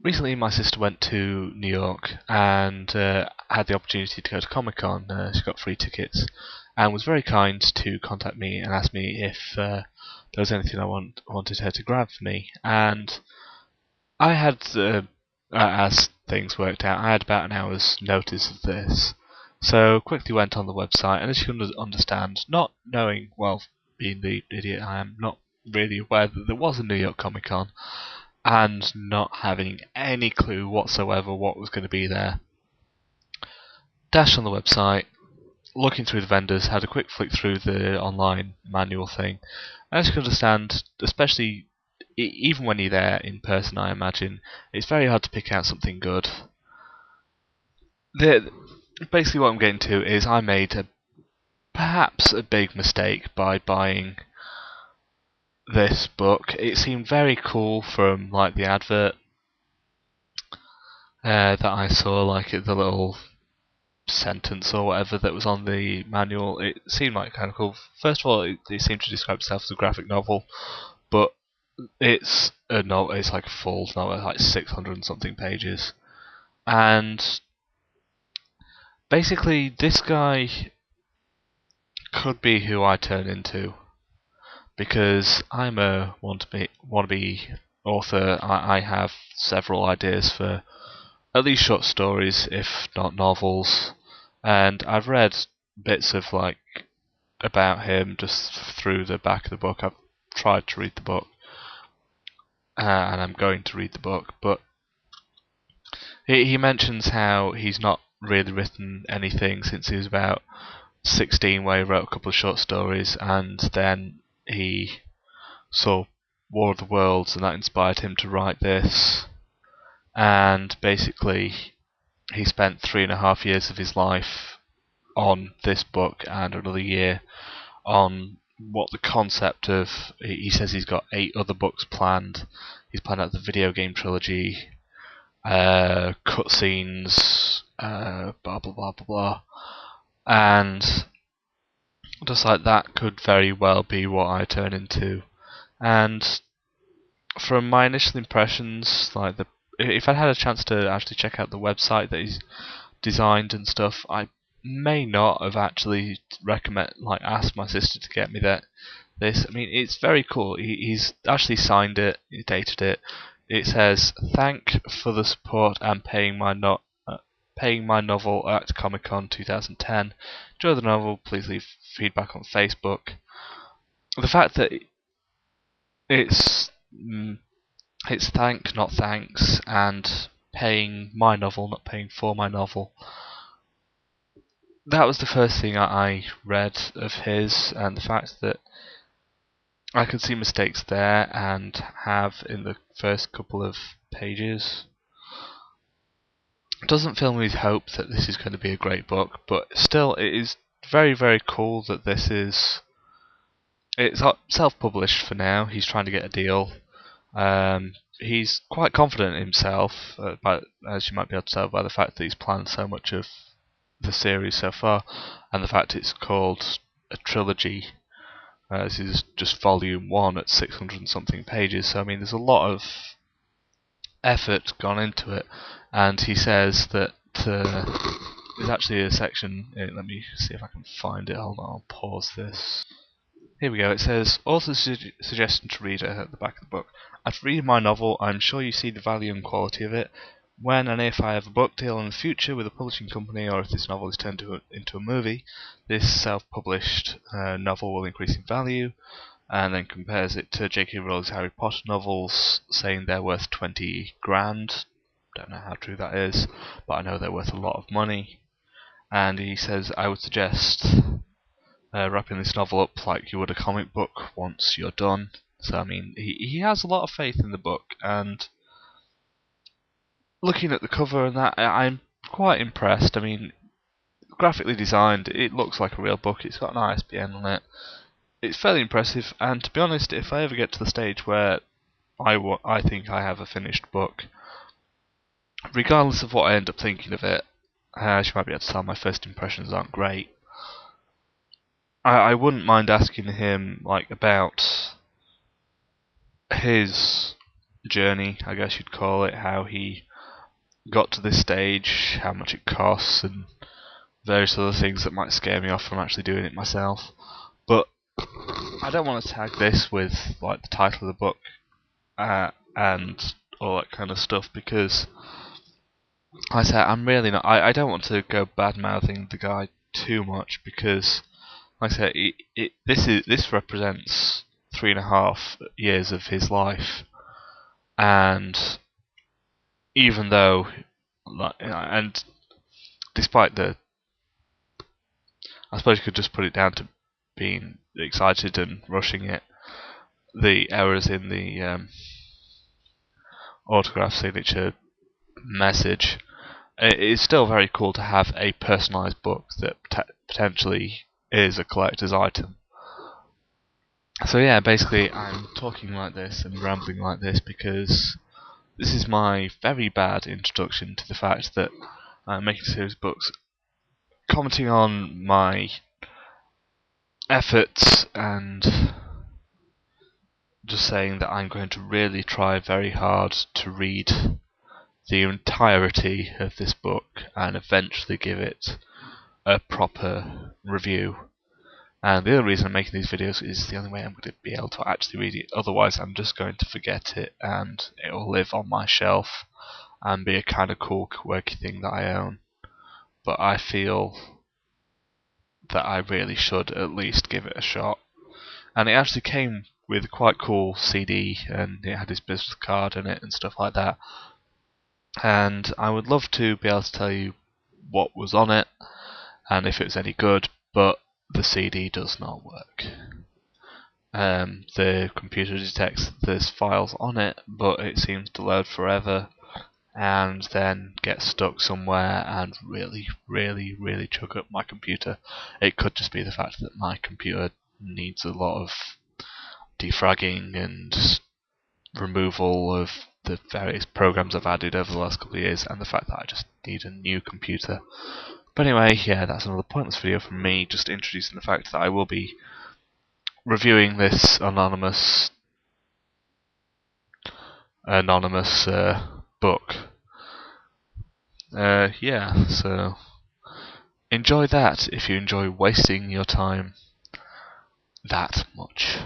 Recently, my sister went to New York and had the opportunity to go to Comic Con. She got free tickets and was very kind to contact me and ask me if there was anything I wanted her to grab for me. And I had, as things worked out, I had about an hour's notice of this. So quickly went on the website, and as you can understand, not knowing, well, being the idiot I am, not really aware that there was a New York Comic Con, and not having any clue whatsoever what was going to be there. Dashed on the website, looking through the vendors, had a quick flick through the online manual thing. As you can understand, especially even when you're there in person, I imagine, it's very hard to pick out something good. Basically what I'm getting to is I made perhaps a big mistake by buying this book. It seemed very cool from like the advert that I saw, like the little sentence or whatever that was on the manual. It seemed like kind of cool. First of all, it seemed to describe itself as a graphic novel, but it's a novel. It's like a full novel, like 600 and something pages, and basically this guy could be who I turn into, because I'm a wannabe author. I have several ideas for at least short stories, if not novels, and I've read bits of like about him just through the back of the book. I've tried to read the book, and I'm going to read the book, but he mentions how he's not really written anything since he was about 16, where he wrote a couple of short stories, and then he saw War of the Worlds, and that inspired him to write this. And basically, he spent 3.5 years of his life on this book and another year on what the concept of. He says he's got 8 other books planned. He's planned out the video game trilogy, cutscenes, blah blah blah blah blah, and just like that could very well be what I turn into. And from my initial impressions, like if I'd had a chance to actually check out the website that he's designed and stuff, I may not have actually asked my sister to get me this. I mean, it's very cool. He's actually signed it, he dated it. It says, "Thank for the support and paying my novel at Comic Con 2010. Enjoy the novel. Please leave feedback on Facebook." The fact that it's it's thank, not thanks, and paying my novel, not paying for my novel. That was the first thing I read of his, and the fact that I could see mistakes there and have in the first couple of pages doesn't fill me with hope that this is going to be a great book, but still it is very, very cool that it's self-published for now. He's trying to get a deal. He's quite confident in himself, but as you might be able to tell by the fact that he's planned so much of the series so far, and the fact it's called a trilogy. This is just volume 1 at 600 and something pages, so I mean there's a lot of effort gone into it, and he says that there's actually a section, let me see if I can find it, hold on, I'll pause this. Here we go, it says, author's suggestion to reader at the back of the book. After reading my novel, I'm sure you see the value and quality of it. When and if I have a book deal in the future with a publishing company, or if this novel is turned into a movie, this self-published novel will increase in value, and then compares it to J.K. Rowling's Harry Potter novels, saying they're worth 20 grand. Don't know how true that is, but I know they're worth a lot of money. And he says, I would suggest wrapping this novel up like you would a comic book once you're done. So I mean, he has a lot of faith in the book, and looking at the cover and that, I'm quite impressed. I mean, graphically designed, it looks like a real book. It's got an ISBN on it. It's fairly impressive, and to be honest, if I ever get to the stage where I think I have a finished book, regardless of what I end up thinking of it, as you might be able to tell, my first impressions aren't great. I wouldn't mind asking him about his journey, I guess you'd call it, how he got to this stage, how much it costs, and various other things that might scare me off from actually doing it myself. But I don't want to tag this with like the title of the book and all that kind of stuff, because like I said, I'm really not. I don't want to go bad mouthing the guy too much, because like I said, this represents 3.5 years of his life, and even though, like, and despite the, I suppose you could just put it down to being excited and rushing it, the errors in the autograph signature message, it is still very cool to have a personalised book that potentially is a collector's item. So yeah, basically I'm talking like this and rambling like this because this is my very bad introduction to the fact that I'm making a series of books commenting on my efforts and just saying that I'm going to really try very hard to read the entirety of this book and eventually give it a proper review. And the other reason I'm making these videos is the only way I'm going to be able to actually read it. Otherwise I'm just going to forget it and it will live on my shelf and be a kind of cool, quirky thing that I own. But I feel that I really should at least give it a shot. And it actually came with a quite cool CD, and it had his business card in it and stuff like that. And I would love to be able to tell you what was on it and if it was any good, but the CD does not work. The computer detects there's files on it, but it seems to load forever and then get stuck somewhere and really, really, really chug up my computer. It could just be the fact that my computer needs a lot of defragging and removal of the various programs I've added over the last couple of years, and the fact that I just need a new computer. But anyway, yeah, that's another pointless video from me, just introducing the fact that I will be reviewing this anonymous book. Yeah, so enjoy that if you enjoy wasting your time that much.